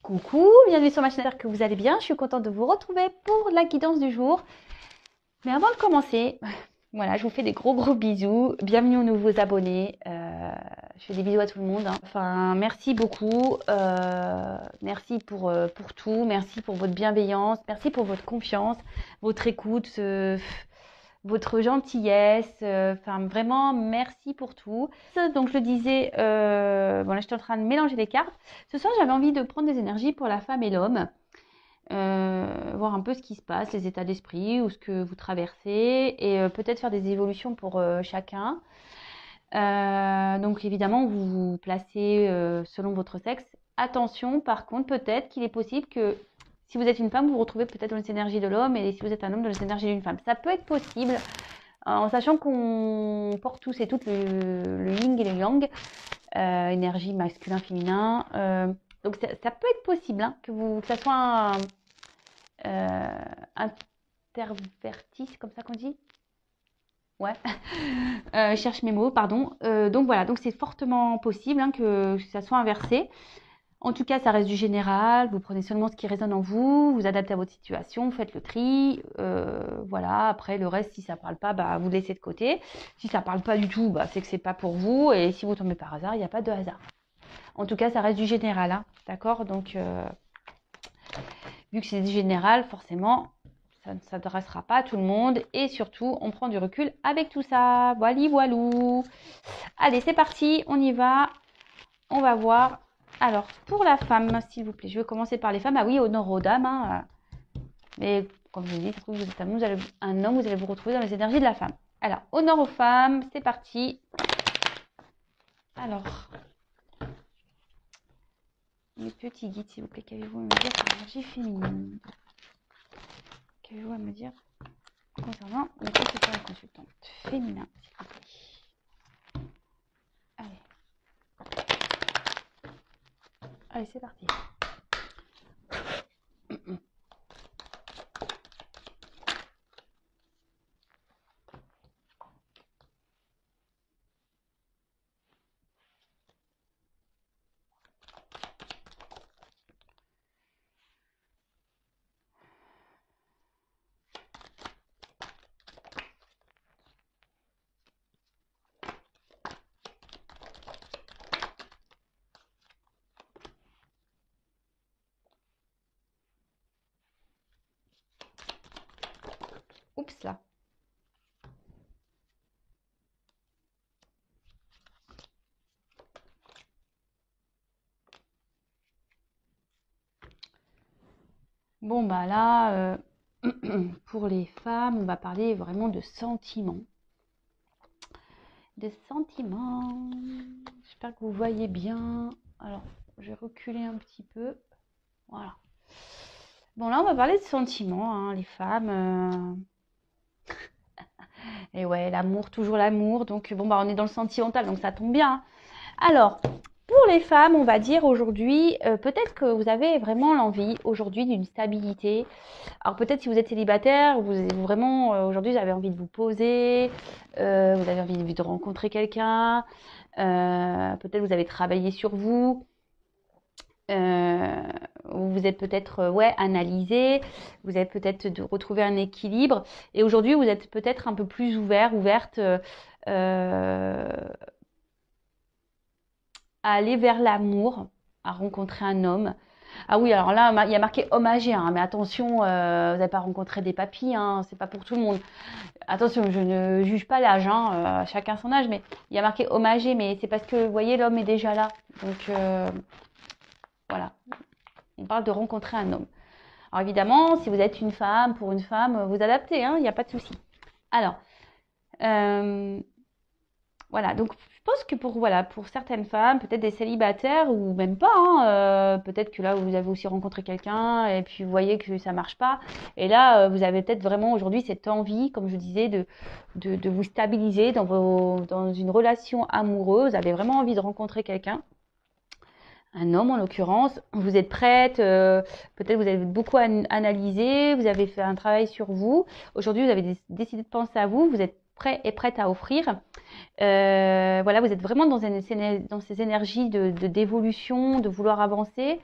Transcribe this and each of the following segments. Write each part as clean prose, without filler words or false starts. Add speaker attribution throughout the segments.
Speaker 1: Coucou, bienvenue sur ma chaîne, j'espère que vous allez bien. Je suis contente de vous retrouver pour la guidance du jour. Mais avant de commencer, voilà, je vous fais des gros bisous. Bienvenue aux nouveaux abonnés. Je fais des bisous à tout le monde, hein. Enfin, merci beaucoup. Merci pour tout. Merci pour votre bienveillance. Merci pour votre confiance, votre écoute, votre gentillesse. Enfin, vraiment, merci pour tout. Donc, je le disais, bon, là, je suis en train de mélanger les cartes. Ce soir, j'avais envie de prendre des énergies pour la femme et l'homme. Voir un peu ce qui se passe, les états d'esprit ou ce que vous traversez et peut-être faire des évolutions pour chacun. Donc évidemment, vous vous placez selon votre sexe. Attention, par contre, peut-être qu'il est possible que si vous êtes une femme, vous vous retrouvez peut-être dans les énergies de l'homme et si vous êtes un homme, dans les énergies d'une femme. Ça peut être possible en sachant qu'on porte tous et toutes le yin et le yang, énergie masculin, féminin. Donc ça peut être possible hein, que ça soit interverti, c'est comme ça qu'on dit? Ouais, je cherche mes mots, pardon. Donc voilà, donc c'est fortement possible hein, que ça soit inversé. En tout cas, ça reste du général. Vous prenez seulement ce qui résonne en vous, vous adaptez à votre situation, faites le tri. Voilà, après le reste, si ça parle pas, bah, vous laissez de côté. Si ça parle pas du tout, bah, c'est que c'est pas pour vous. Et si vous tombez par hasard, il n'y a pas de hasard. En tout cas, ça reste du général, hein, d'accord? Donc, vu que c'est du général, forcément, ça ne s'adressera pas à tout le monde. Et surtout, on prend du recul avec tout ça. Voilou. Allez, c'est parti, on y va. On va voir. Alors, pour la femme, s'il vous plaît, je vais commencer par les femmes. Ah oui, honneur aux dames. Hein. Mais comme je vous dis, vous êtes un homme, vous allez vous retrouver dans les énergies de la femme. Alors, honneur aux femmes, c'est parti. Alors, mes petits guides, s'il vous plaît, qu'avez-vous à me dire sur l'énergie féminine? Qu'avez-vous à me dire concernant les consultants et consultantes féminins, s'il vous plaît? Allez, c'est parti. Oups là. Bon bah là, pour les femmes, on va parler vraiment de sentiments. Des sentiments. J'espère que vous voyez bien. Alors, je vais reculer un petit peu. Voilà. Bon là, on va parler de sentiments, hein, les femmes. Et ouais, l'amour, toujours l'amour. Donc bon bah on est dans le sentimental, donc ça tombe bien. Hein. Alors, pour les femmes, on va dire aujourd'hui, peut-être que vous avez vraiment l'envie aujourd'hui d'une stabilité. Alors peut-être si vous êtes célibataire, vous vraiment aujourd'hui vous avez envie de vous poser, vous avez envie de rencontrer quelqu'un, peut-être vous avez travaillé sur vous, vous êtes peut-être ouais analysé, vous avez peut-être de retrouver un équilibre et aujourd'hui vous êtes peut-être un peu plus ouverte à aller vers l'amour, à rencontrer un homme. Ah oui, alors là, il y a marqué homme âgé, hein, mais attention, vous n'avez pas rencontré des papis, hein, c'est pas pour tout le monde. Attention, je ne juge pas l'âge, hein, chacun son âge, mais il y a marqué homme âgé, mais c'est parce que, vous voyez, l'homme est déjà là. Donc, voilà, on parle de rencontrer un homme. Alors évidemment, si vous êtes une femme, pour une femme, vous adaptez, hein, il n'y a pas de souci. Alors, voilà, donc je pense que pour certaines femmes, peut-être des célibataires ou même pas, hein, peut-être que là vous avez aussi rencontré quelqu'un et puis vous voyez que ça marche pas. Et là, vous avez peut-être vraiment aujourd'hui cette envie, comme je disais, de vous stabiliser dans une relation amoureuse. Vous avez vraiment envie de rencontrer quelqu'un, un homme en l'occurrence. Vous êtes prête, peut-être vous avez beaucoup analysé, vous avez fait un travail sur vous. Aujourd'hui, vous avez décidé de penser à vous, vous êtes prêt et prête à offrir. Voilà, vous êtes vraiment dans ces énergies de d'évolution, de vouloir avancer.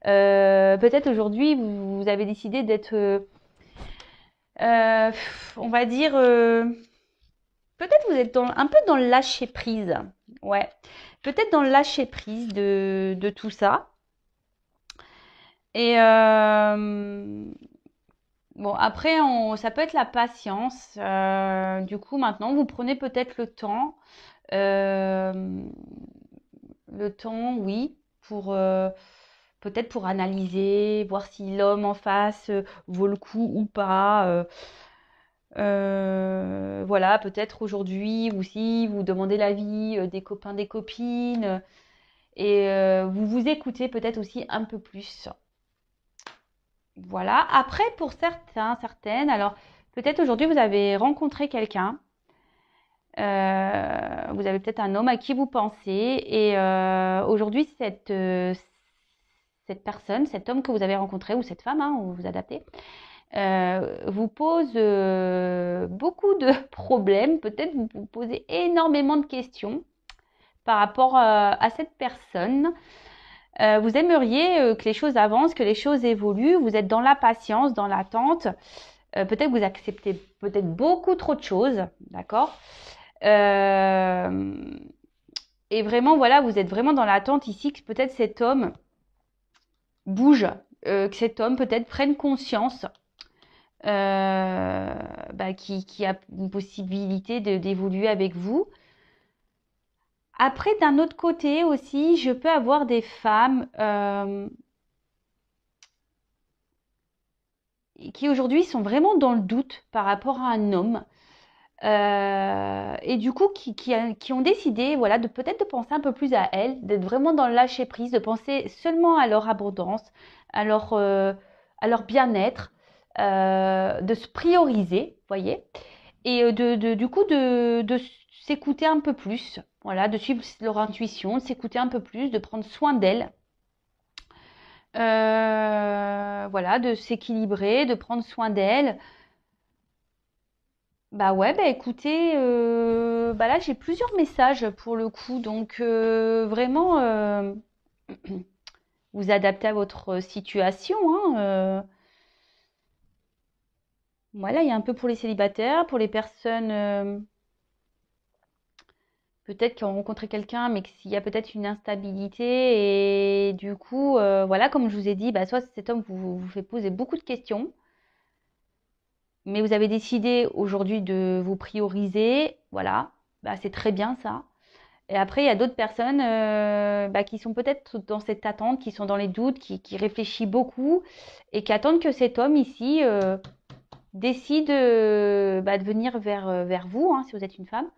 Speaker 1: Peut-être aujourd'hui, vous avez décidé d'être, on va dire, peut-être vous êtes un peu dans le lâcher prise. Ouais, peut-être dans le lâcher prise de tout ça. Et bon, après, ça peut être la patience. Du coup, maintenant, vous prenez peut-être le temps, oui, pour peut-être pour analyser, voir si l'homme en face vaut le coup ou pas. Voilà, peut-être aujourd'hui, ou si vous demandez l'avis des copains, des copines, et vous vous écoutez peut-être aussi un peu plus. Voilà. Après, pour certains, certaines, alors peut-être aujourd'hui vous avez rencontré quelqu'un, vous avez peut-être un homme à qui vous pensez, et aujourd'hui cette personne, cet homme que vous avez rencontré, ou cette femme, hein, vous vous adaptez, vous pose beaucoup de problèmes, peut-être vous vous posez énormément de questions par rapport à cette personne. Vous aimeriez que les choses avancent, que les choses évoluent, vous êtes dans la patience, dans l'attente, peut-être que vous acceptez peut-être beaucoup trop de choses, d'accord? Et vraiment, voilà, vous êtes vraiment dans l'attente ici que peut-être cet homme bouge, que cet homme peut-être prenne conscience qui a une possibilité d'évoluer avec vous. Après, d'un autre côté aussi, je peux avoir des femmes qui aujourd'hui sont vraiment dans le doute par rapport à un homme. Et du coup, qui ont décidé, voilà, de peut-être de penser un peu plus à elles, d'être vraiment dans le lâcher prise, de penser seulement à leur abondance, à leur bien-être, de se prioriser, voyez, et du coup de s'écouter un peu plus, voilà, de suivre leur intuition, de s'écouter un peu plus, de prendre soin d'elles, voilà, de s'équilibrer, de prendre soin d'elles. Bah ouais, bah écoutez, bah là j'ai plusieurs messages pour le coup, donc vraiment vous adaptez à votre situation, hein, voilà, il y a un peu pour les célibataires, pour les personnes peut-être qui ont rencontré quelqu'un, mais qu'il y a peut-être une instabilité, et du coup, voilà, comme je vous ai dit, bah soit cet homme vous fait poser beaucoup de questions, mais vous avez décidé aujourd'hui de vous prioriser, voilà, bah c'est très bien ça. Et après, il y a d'autres personnes qui sont peut-être dans cette attente, qui sont dans les doutes, qui réfléchissent beaucoup et qui attendent que cet homme ici décide de venir vers vous, hein, si vous êtes une femme.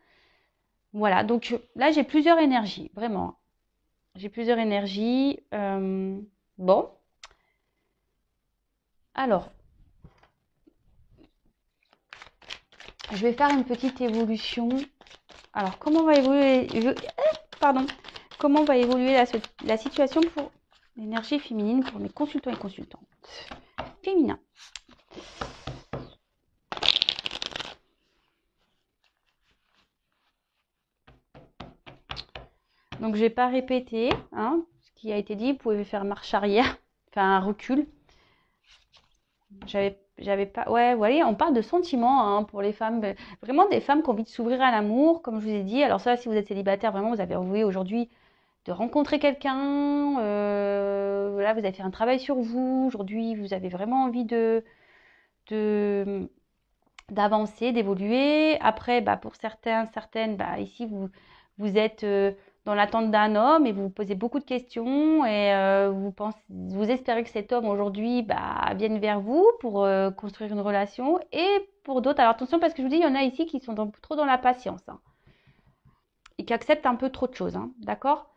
Speaker 1: Voilà, donc là, j'ai plusieurs énergies, vraiment. J'ai plusieurs énergies. Bon, alors, je vais faire une petite évolution. Alors, comment va évoluer... pardon. Comment va évoluer la situation pour l'énergie féminine pour mes consultants et consultantes féminins? Donc, je vais pas répéter hein, ce qui a été dit. Vous pouvez faire marche arrière, faire un recul. J'avais pas. Ouais, vous voyez, on parle de sentiments hein, pour les femmes. Vraiment des femmes qui ont envie de s'ouvrir à l'amour, comme je vous ai dit. Alors, ça, si vous êtes célibataire, vraiment, vous avez envie aujourd'hui de rencontrer quelqu'un. Voilà, vous avez fait un travail sur vous. Aujourd'hui, vous avez vraiment envie d'avancer, d'évoluer. Après, bah, pour certaines, bah, ici, vous êtes dans l'attente d'un homme et vous vous posez beaucoup de questions et vous espérez que cet homme aujourd'hui bah, vienne vers vous pour construire une relation. Et pour d'autres, alors attention parce que je vous dis, il y en a ici qui sont trop dans la patience hein, et qui acceptent un peu trop de choses, hein, d'accord?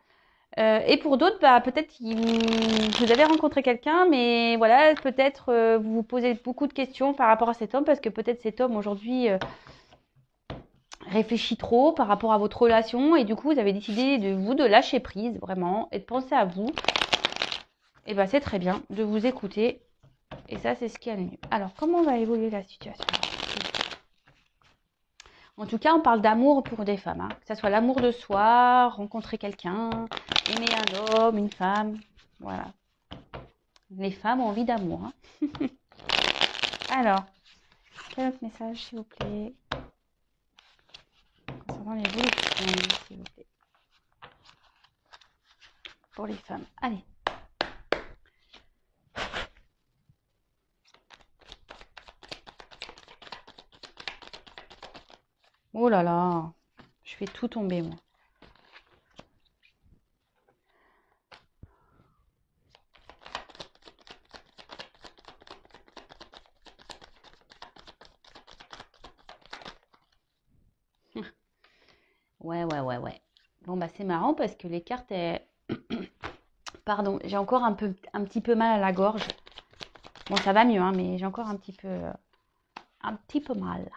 Speaker 1: Et pour d'autres, bah, peut-être vous avez rencontré quelqu'un, mais voilà, peut-être vous vous posez beaucoup de questions par rapport à cet homme, parce que peut-être cet homme aujourd'hui réfléchit trop par rapport à votre relation, et du coup, vous avez décidé de lâcher prise, vraiment, et de penser à vous. Et bah, c'est très bien de vous écouter, et ça, c'est ce qui est le mieux. Alors, comment va évoluer la situation? En tout cas, on parle d'amour pour des femmes, hein. Que ce soit l'amour de soi, rencontrer quelqu'un, aimer un homme, une femme. Voilà. Les femmes ont envie d'amour, hein. Alors, quel autre message, s'il vous plaît? Concernant l'évolution, s'il vous plaît. Pour les femmes. Allez. Oh là là. Je fais tout tomber, moi. Ouais. Bon, bah, c'est marrant parce que les cartes, pardon, j'ai encore un petit peu mal à la gorge. Bon, ça va mieux, hein, mais j'ai encore un petit peu mal.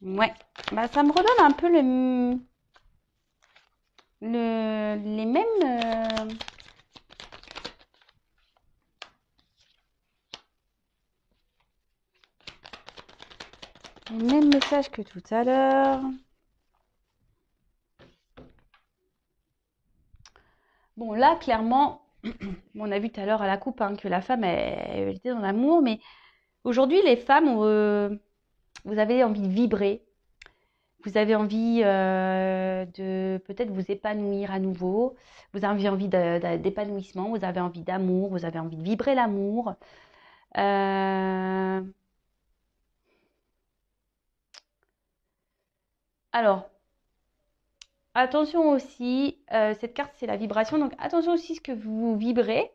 Speaker 1: Ouais, bah, ça me redonne un peu les mêmes... les mêmes messages que tout à l'heure. Bon, là, clairement, on a vu tout à l'heure à la coupe, hein, que la femme, elle était dans l'amour, mais aujourd'hui, les femmes, vous avez envie de vibrer. Vous avez envie de peut-être vous épanouir à nouveau. Vous avez envie d'épanouissement, vous avez envie d'amour, vous avez envie de vibrer l'amour. Alors, attention aussi, cette carte c'est la vibration, donc attention aussi ce que vous vibrez,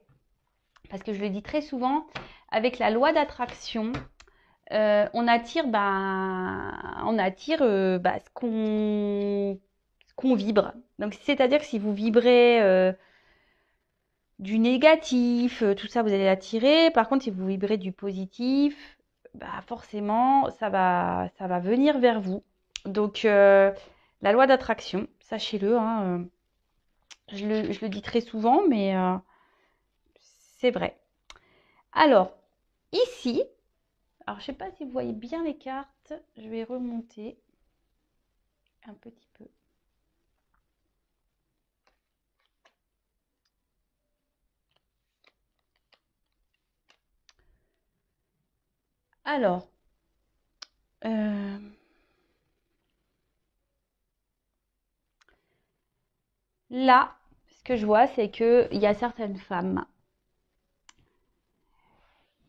Speaker 1: parce que je le dis très souvent, avec la loi d'attraction, on attire, ce qu'on vibre. Donc c'est-à-dire que si vous vibrez du négatif, tout ça vous allez l'attirer. Par contre, si vous vibrez du positif, bah forcément ça va venir vers vous. Donc la loi d'attraction, sachez-le, hein, je le dis très souvent, mais c'est vrai. Alors, ici, alors je sais pas si vous voyez bien les cartes, je vais remonter un petit peu. Alors, là, ce que je vois, c'est qu'il y a certaines femmes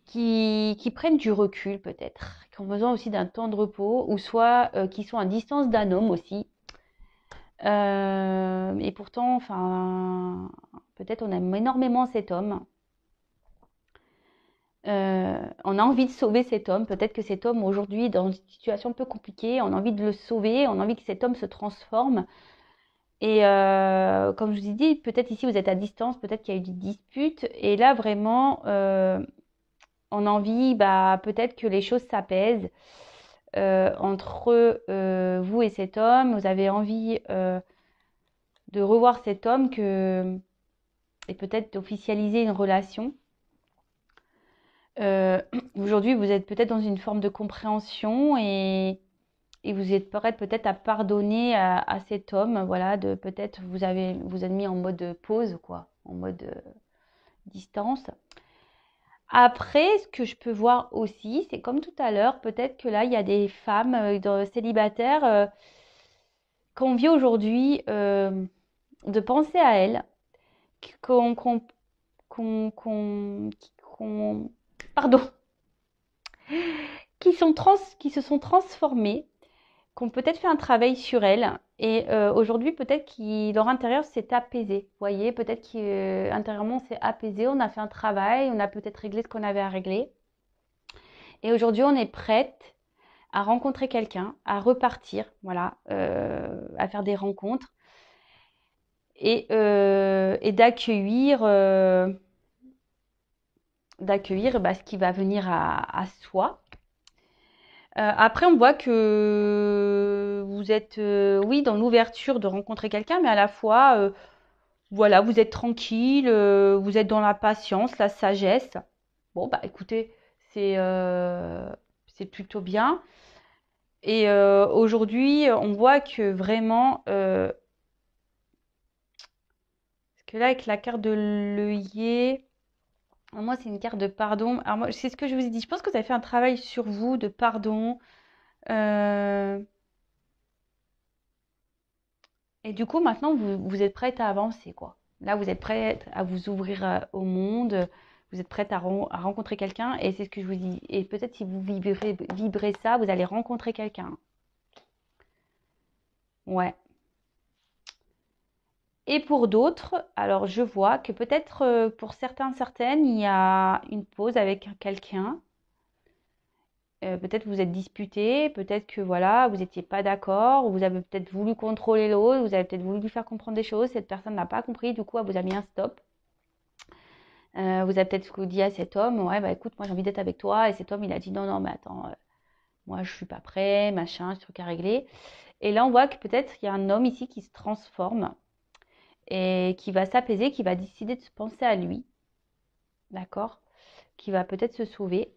Speaker 1: qui prennent du recul peut-être, qui ont besoin aussi d'un temps de repos, ou soit qui sont à distance d'un homme aussi. Et pourtant, enfin, peut-être on aime énormément cet homme. On a envie de sauver cet homme. Peut-être que cet homme aujourd'hui est dans une situation un peu compliquée. On a envie de le sauver. On a envie que cet homme se transforme. Et comme je vous ai dit, peut-être ici vous êtes à distance. Peut-être qu'il y a eu des disputes. Et là vraiment, on a envie, peut-être que les choses s'apaisent entre vous et cet homme. Vous avez envie de revoir cet homme et peut-être d'officialiser une relation. Aujourd'hui, vous êtes peut-être dans une forme de compréhension et vous êtes prête peut-être à pardonner à cet homme, voilà, de peut-être vous êtes mis en mode pause, quoi, en mode distance. Après, ce que je peux voir aussi, c'est comme tout à l'heure, peut-être que là, il y a des femmes célibataires qu'on vit aujourd'hui, de penser à elles, qu'on, qu'on, qu'on, qu'on, qu'on- pardon, qui se sont transformées, qui ont peut-être fait un travail sur elles, et aujourd'hui, peut-être que leur intérieur s'est apaisé. Vous voyez, peut-être qu'intérieurement, c'est apaisé, on a fait un travail, on a peut-être réglé ce qu'on avait à régler. Et aujourd'hui, on est prête à rencontrer quelqu'un, à repartir, voilà, à faire des rencontres et d'accueillir ce qui va venir à soi. Après, on voit que vous êtes, oui, dans l'ouverture de rencontrer quelqu'un, mais à la fois, Voilà, vous êtes tranquille, vous êtes dans la patience, la sagesse. Bon, bah écoutez, c'est plutôt bien. Et aujourd'hui, on voit que vraiment, parce que là, avec la carte de l'œillet, moi, c'est une carte de pardon. Alors moi, c'est ce que je vous ai dit. Je pense que vous avez fait un travail sur vous de pardon. euh, et du coup, maintenant, vous êtes prête à avancer, quoi. Là, vous êtes prête à vous ouvrir au monde. Vous êtes prête à rencontrer quelqu'un. Et c'est ce que je vous dis. Et peut-être si vous vibrez ça, vous allez rencontrer quelqu'un. Ouais. Et pour d'autres, alors je vois que peut-être pour certains, certaines, il y a une pause avec quelqu'un. Peut-être vous êtes disputé, peut-être que voilà, vous n'étiez pas d'accord, ou vous avez peut-être voulu contrôler l'autre, vous avez peut-être voulu lui faire comprendre des choses, cette personne n'a pas compris, du coup, elle vous a mis un stop. Vous avez peut-être dit à cet homme, ouais, bah écoute, moi j'ai envie d'être avec toi, et cet homme il a dit non, non, mais attends, moi je suis pas prêt, machin, c'est truc à régler. Et là, on voit que peut-être il y a un homme ici qui se transforme et qui va s'apaiser, qui va décider de se penser à lui, d'accord? Qui va peut-être se sauver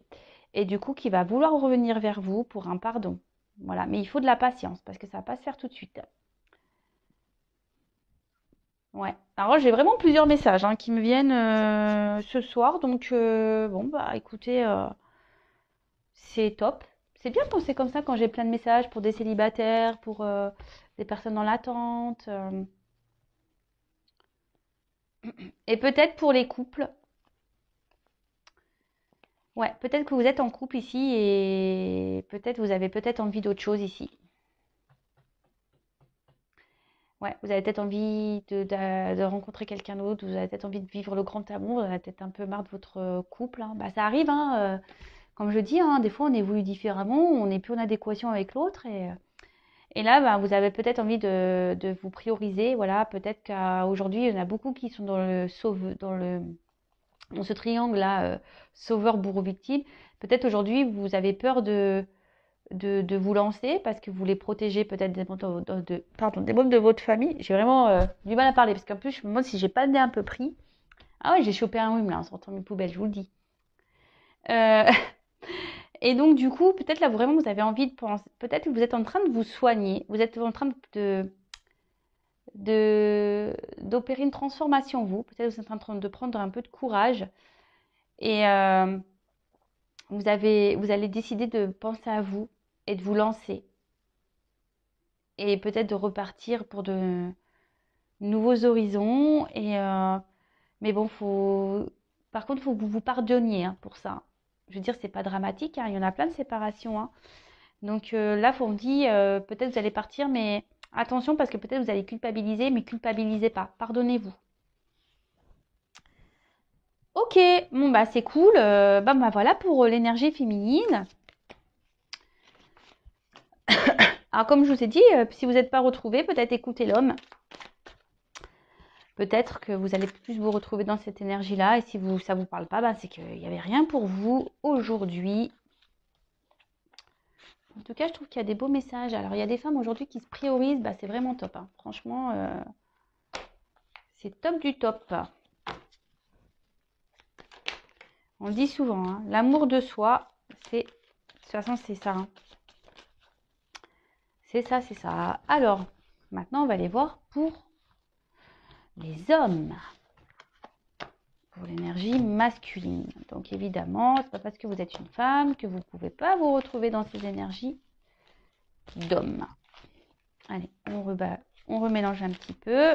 Speaker 1: et du coup qui va vouloir revenir vers vous pour un pardon. Voilà, mais il faut de la patience parce que ça va pas se faire tout de suite. Ouais. Alors j'ai vraiment plusieurs messages hein, qui me viennent ce soir, donc bon bah écoutez, c'est top. C'est bien de penser comme ça quand j'ai plein de messages pour des célibataires, pour des personnes dans l'attente, et peut-être pour les couples. Ouais, peut-être que vous êtes en couple ici et peut-être vous avez peut-être envie d'autre chose ici. Ouais, vous avez peut-être envie de rencontrer quelqu'un d'autre, vous avez peut-être envie de vivre le grand amour, vous avez peut-être un peu marre de votre couple, hein. Bah, ça arrive, hein, comme je dis, hein, des fois on évolue différemment, on n'est plus en adéquation avec l'autre et là, bah, vous avez peut-être envie de vous prioriser. Voilà, peut-être qu'aujourd'hui, il y en a beaucoup qui sont dans ce triangle-là, sauveur, bourreau, victime. Peut-être aujourd'hui, vous avez peur de vous lancer parce que vous voulez protéger peut-être des membres des membres de votre famille. J'ai vraiment du mal à parler parce qu'en plus, je me demande si j'ai pas le nez un peu pris. Ah ouais, j'ai chopé un rhume là en sortant mes poubelles, je vous le dis. Euh, et donc, du coup, peut-être là, vraiment, vous avez envie de penser. Peut-être que vous êtes en train de vous soigner. Vous êtes en train d'opérer une transformation, vous. Peut-être que vous êtes en train de prendre un peu de courage. Et vous allez décider de penser à vous et de vous lancer. Et peut-être de repartir pour de nouveaux horizons. Mais bon, par contre, il faut que vous vous pardonniez hein, pour ça. Je veux dire, c'est pas dramatique, hein, il y en a plein de séparations, hein. Donc là, on dit, peut-être vous allez partir, mais attention parce que peut-être vous allez culpabiliser, mais culpabilisez pas. Pardonnez-vous. Ok, bon bah c'est cool. Bah voilà pour l'énergie féminine. Alors comme je vous ai dit, si vous n'êtes pas retrouvés, peut-être écoutez l'homme. Peut-être que vous allez plus vous retrouver dans cette énergie-là. Et si ça ne vous parle pas, bah, c'est qu'il n'y avait rien pour vous aujourd'hui. En tout cas, je trouve qu'il y a des beaux messages. Alors, il y a des femmes aujourd'hui qui se priorisent. Bah, c'est vraiment top, hein. Franchement, c'est top du top. On le dit souvent, hein, l'amour de soi, de toute façon, c'est ça, hein. C'est ça, c'est ça. Alors, maintenant, on va aller voir pour les hommes. Pour l'énergie masculine. Donc, évidemment, c'est pas parce que vous êtes une femme que vous ne pouvez pas vous retrouver dans ces énergies d'hommes. Allez, on remélange un petit peu.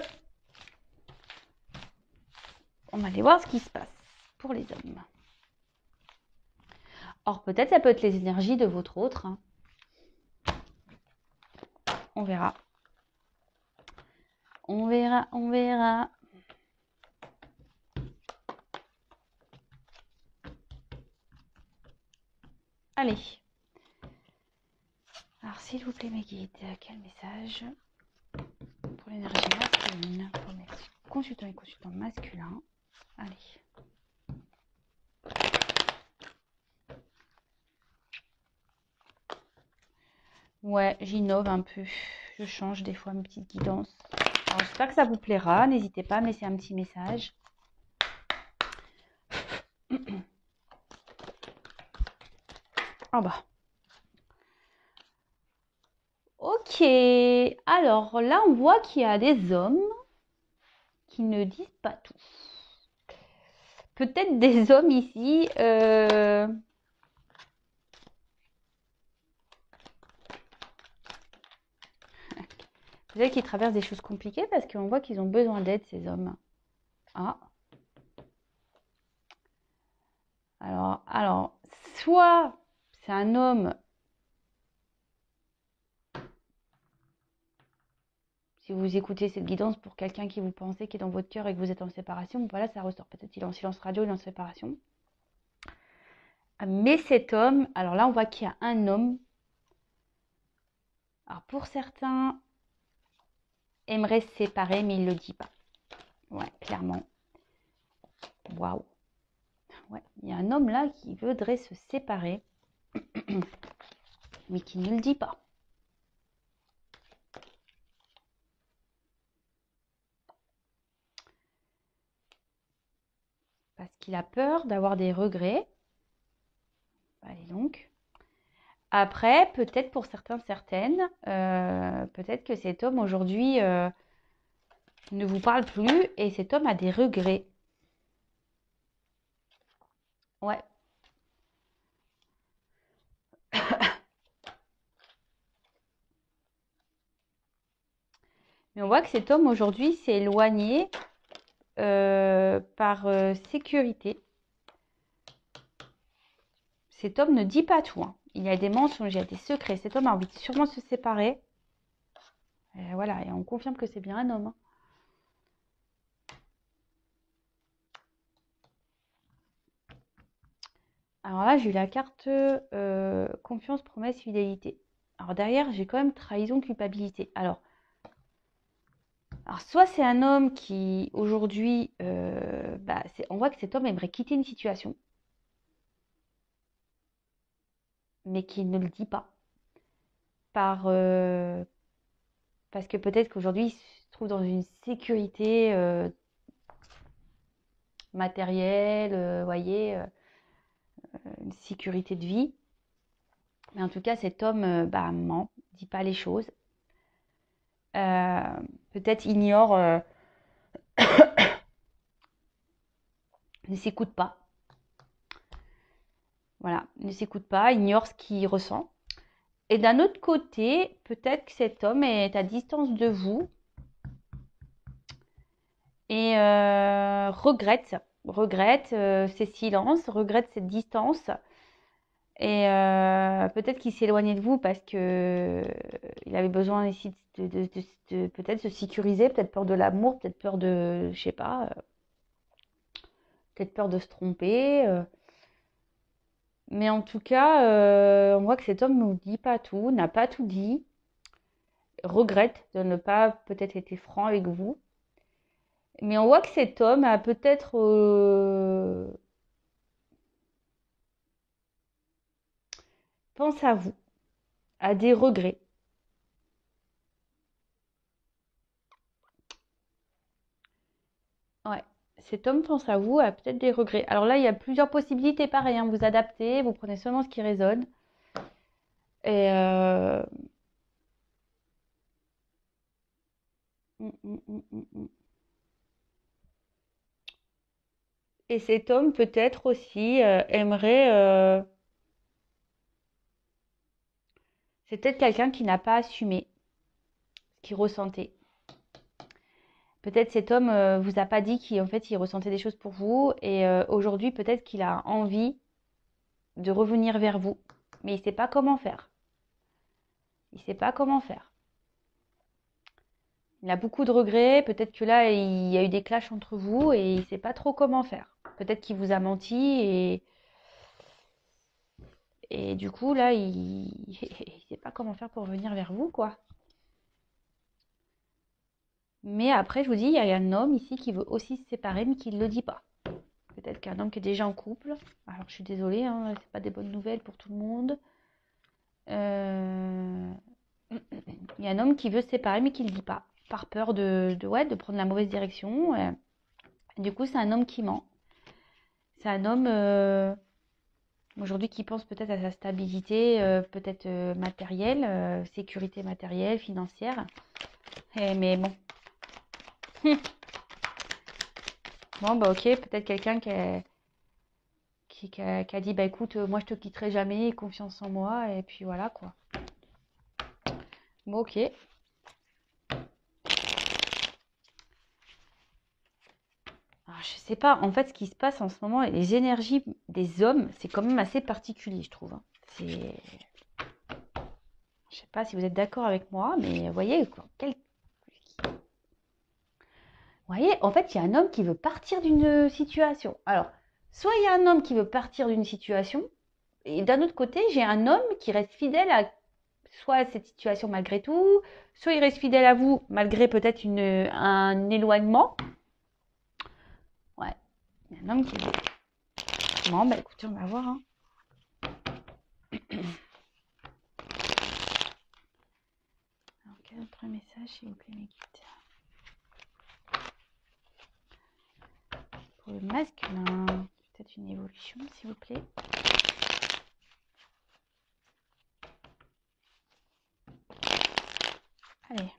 Speaker 1: On va aller voir ce qui se passe pour les hommes. Or, peut-être ça peut être les énergies de votre autre, hein. On verra. On verra, on verra. Allez. Alors, s'il vous plaît, mes guides, quel message pour l'énergie masculine, pour mes consultants et consultants masculins. Allez. Ouais, j'innove un peu. Je change des fois mes petites guidances. Alors, j'espère que ça vous plaira. N'hésitez pas à me laisser un petit message. Oh bah. Ok. Alors là, on voit qu'il y a des hommes qui ne disent pas tout. Peut-être des hommes ici. Peut-être qu'ils traversent des choses compliquées parce qu'on voit qu'ils ont besoin d'aide, ces hommes. Ah. Alors, soit c'est un homme, si vous écoutez cette guidance pour quelqu'un qui vous pensez, qui est dans votre cœur et que vous êtes en séparation, voilà, ça ressort. Peut-être qu'il est en silence radio, il est en séparation. Mais cet homme, alors là, on voit qu'il y a un homme. Alors, pour certains, aimerait se séparer, mais il ne le dit pas. Ouais, clairement. Waouh. Ouais, il y a un homme là qui voudrait se séparer, mais qui ne le dit pas. Parce qu'il a peur d'avoir des regrets. Allez donc. Après, peut-être pour certains, certaines, peut-être que cet homme aujourd'hui ne vous parle plus et cet homme a des regrets. Ouais. Mais on voit que cet homme aujourd'hui s'est éloigné par sécurité. Cet homme ne dit pas tout. Hein. Il y a des mensonges, il y a des secrets. Cet homme a envie de sûrement se séparer. Et voilà, et on confirme que c'est bien un homme. Hein. Alors là, j'ai eu la carte confiance, promesse, fidélité. Alors derrière, j'ai quand même trahison, culpabilité. Alors soit c'est un homme qui, aujourd'hui, on voit que cet homme aimerait quitter une situation, mais qui ne le dit pas. Parce que peut-être qu'aujourd'hui, il se trouve dans une sécurité matérielle, voyez, une sécurité de vie. Mais en tout cas, cet homme ment, ne dit pas les choses. Peut-être ignore, ne s'écoute pas. Voilà, ne s'écoute pas, ignore ce qu'il ressent. Et d'un autre côté, peut-être que cet homme est à distance de vous et regrette ses silences, regrette cette distance. Et peut-être qu'il s'est éloigné de vous parce que il avait besoin ici de peut-être se sécuriser, peut-être peur de l'amour, peut-être peur de, je sais pas, peut-être peur de se tromper. Mais en tout cas, on voit que cet homme ne nous dit pas tout, n'a pas tout dit, regrette de ne pas peut-être été franc avec vous. Mais on voit que cet homme a peut-être pense à vous, a des regrets. Ouais, cet homme pense à vous, a peut-être des regrets. Alors là, il y a plusieurs possibilités, pareil, hein, vous adaptez, vous prenez seulement ce qui résonne. Et Et cet homme peut-être aussi aimerait. C'est peut-être quelqu'un qui n'a pas assumé ce qu'il ressentait. Peut-être cet homme vous a pas dit qu'en fait il ressentait des choses pour vous et aujourd'hui peut-être qu'il a envie de revenir vers vous, mais il ne sait pas comment faire. Il ne sait pas comment faire. Il a beaucoup de regrets, peut-être que là il y a eu des clashs entre vous et il ne sait pas trop comment faire. Peut-être qu'il vous a menti et du coup là il ne sait pas comment faire pour revenir vers vous quoi. Mais après, je vous dis, il y a un homme ici qui veut aussi se séparer, mais qui ne le dit pas. Peut-être qu'un homme qui est déjà en couple. Alors, je suis désolée, hein, c'est pas des bonnes nouvelles pour tout le monde. Il y a un homme qui veut se séparer, mais qui ne le dit pas. par peur de prendre la mauvaise direction. Du coup, c'est un homme qui ment. C'est un homme aujourd'hui qui pense peut-être à sa stabilité, peut-être matérielle, sécurité matérielle, financière. Mais bon. Bon, bah ok, peut-être quelqu'un qui a dit, bah écoute, moi je te quitterai jamais, confiance en moi, et puis voilà quoi. Bon, ok. Alors, je sais pas, en fait, ce qui se passe en ce moment, les énergies des hommes, c'est quand même assez particulier, je trouve. Je sais pas si vous êtes d'accord avec moi, mais vous voyez, en fait, il y a un homme qui veut partir d'une situation. Alors, soit il y a un homme qui veut partir d'une situation, et d'un autre côté, j'ai un homme qui reste fidèle à soit cette situation malgré tout, soit il reste fidèle à vous malgré peut-être un éloignement. Ouais, il y a un homme qui veut. Bon, bah écoutez, on va voir. Hein. Alors, quel autre message, s'il vous plaît, mes guides? Pour le masculin, peut-être une évolution, s'il vous plaît. Allez.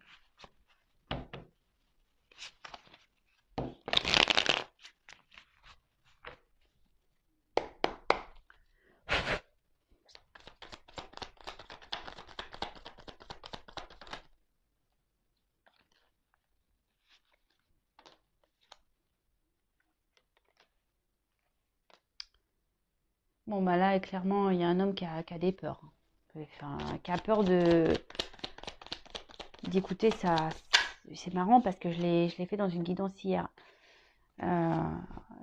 Speaker 1: Bon, bah là, clairement, il y a un homme qui a des peurs. Enfin, qui a peur d'écouter ça. C'est marrant parce que je l'ai fait dans une guidance hier.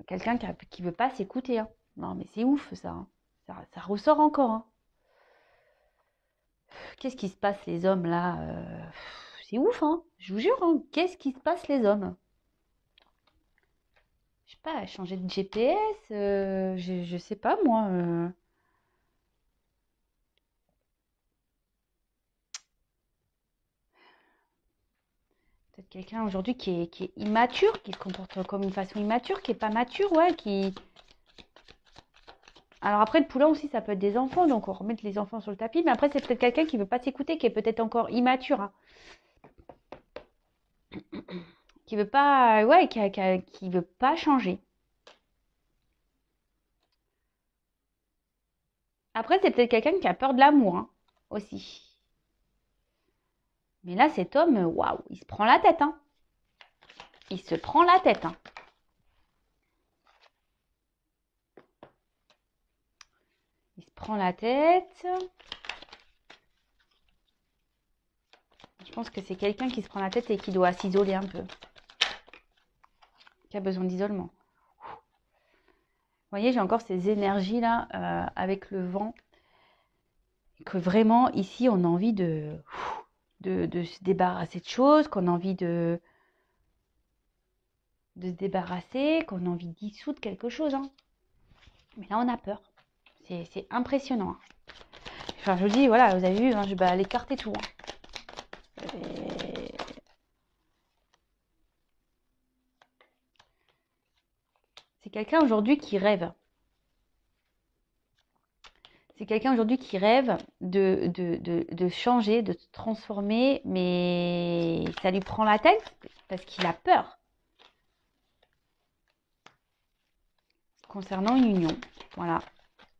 Speaker 1: Quelqu'un qui veut pas s'écouter. Hein. Non, mais c'est ouf ça, hein. Ça ressort encore. Hein. Qu'est-ce qui se passe les hommes là c'est ouf, hein. Je vous jure. Hein. Qu'est-ce qui se passe les hommes? Je sais pas, changer de GPS, je sais pas moi. Peut-être quelqu'un aujourd'hui qui est immature, qui se comporte comme une façon immature, qui est pas mature, ouais, qui. Alors après, le poulain aussi, ça peut être des enfants, donc on remet les enfants sur le tapis. Mais après, c'est peut-être quelqu'un qui veut pas s'écouter, qui est peut-être encore immature, hein. Qui veut pas, ouais, qui veut pas changer. Après, c'est peut-être quelqu'un qui a peur de l'amour, hein, aussi. Mais là, cet homme, waouh, il se prend la tête, hein. Il se prend la tête, hein. Il se prend la tête. Je pense que c'est quelqu'un qui se prend la tête et qui doit s'isoler un peu. Qui a besoin d'isolement. Vous voyez, j'ai encore ces énergies-là avec le vent. Que vraiment, ici, on a envie de se débarrasser de choses, qu'on a envie de se débarrasser, qu'on a envie de dissoudre quelque chose. Hein. Mais là, on a peur. C'est impressionnant. Hein. Enfin, je vous dis, voilà, vous avez vu, hein, je vais aller écarter tout. Hein. C'est quelqu'un aujourd'hui qui rêve. C'est quelqu'un aujourd'hui qui rêve de changer, de se transformer, mais ça lui prend la tête parce qu'il a peur. Concernant une union, voilà.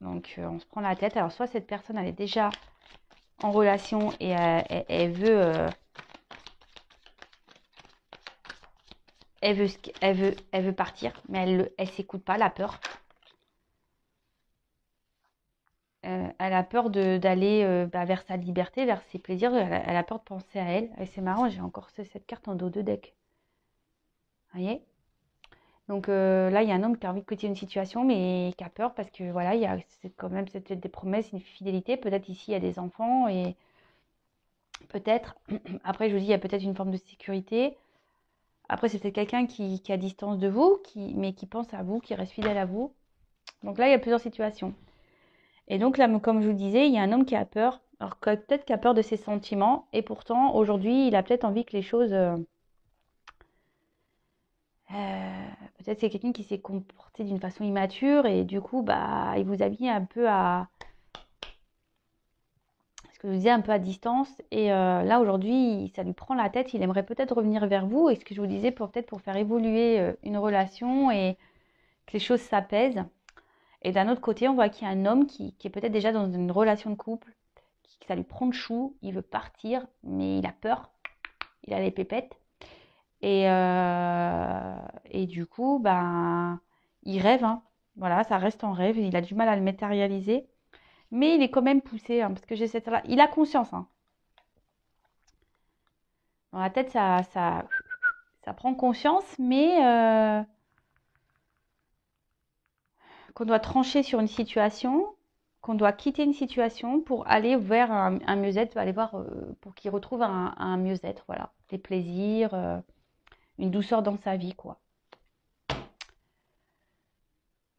Speaker 1: Donc, on se prend la tête. Alors, soit cette personne, elle est déjà en relation et elle veut partir, mais elle s'écoute pas, elle a peur. Elle a peur d'aller vers sa liberté, vers ses plaisirs. Elle a peur de penser à elle. Et c'est marrant, j'ai encore cette carte en dos de deck. Vous voyez? Donc là, il y a un homme qui a envie de quitter une situation, mais qui a peur parce que voilà, c'est quand même peut-être des promesses, une fidélité. Peut-être ici, il y a des enfants et peut-être, après, je vous dis, il y a peut-être une forme de sécurité. Après, c'est peut-être quelqu'un qui est à distance de vous, mais qui pense à vous, qui reste fidèle à vous. Donc là, il y a plusieurs situations. Et donc là, comme je vous disais, il y a un homme qui a peur. Alors peut-être qu'il a peur de ses sentiments. Et pourtant, aujourd'hui, il a peut-être envie que les choses Peut-être c'est quelqu'un qui s'est comporté d'une façon immature et du coup, bah, il vous a mis un peu à, ce que je vous disais, un peu à distance. Et là, aujourd'hui, ça lui prend la tête. Il aimerait peut-être revenir vers vous. Et ce que je vous disais, peut-être pour faire évoluer une relation et que les choses s'apaisent. Et d'un autre côté, on voit qu'il y a un homme qui est peut-être déjà dans une relation de couple, que ça lui prend le chou, il veut partir, mais il a peur, il a les pépettes. Et du coup, ben, il rêve, hein. Voilà, ça reste en rêve, il a du mal à le matérialiser. Mais il est quand même poussé, hein, parce que j'ai cette là. Il a conscience, hein. Dans la tête, ça prend conscience, mais qu'on doit trancher sur une situation, qu'on doit quitter une situation pour aller vers un mieux-être, aller voir pour qu'il retrouve un mieux-être, voilà, des plaisirs, une douceur dans sa vie, quoi.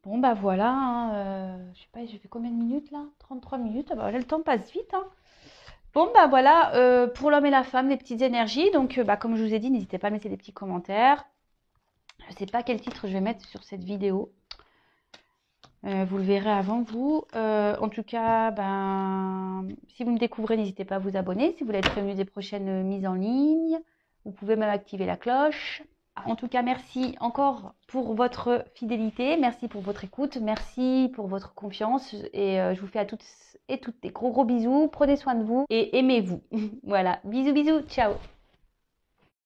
Speaker 1: Bon, bah voilà, hein, je sais pas, j'ai fait combien de minutes là? 33 minutes, ah bah, le temps passe vite, hein. Bon, bah voilà, pour l'homme et la femme, les petites énergies. Donc, bah, comme je vous ai dit, n'hésitez pas à mettre des petits commentaires. Je ne sais pas quel titre je vais mettre sur cette vidéo. Vous le verrez avant vous. En tout cas, ben, si vous me découvrez, n'hésitez pas à vous abonner. Si vous voulez être prévenu des prochaines mises en ligne, vous pouvez même activer la cloche. En tout cas, merci encore pour votre fidélité, merci pour votre écoute, merci pour votre confiance et je vous fais à toutes et toutes des gros bisous. Prenez soin de vous et aimez-vous. Voilà, bisous bisous, ciao.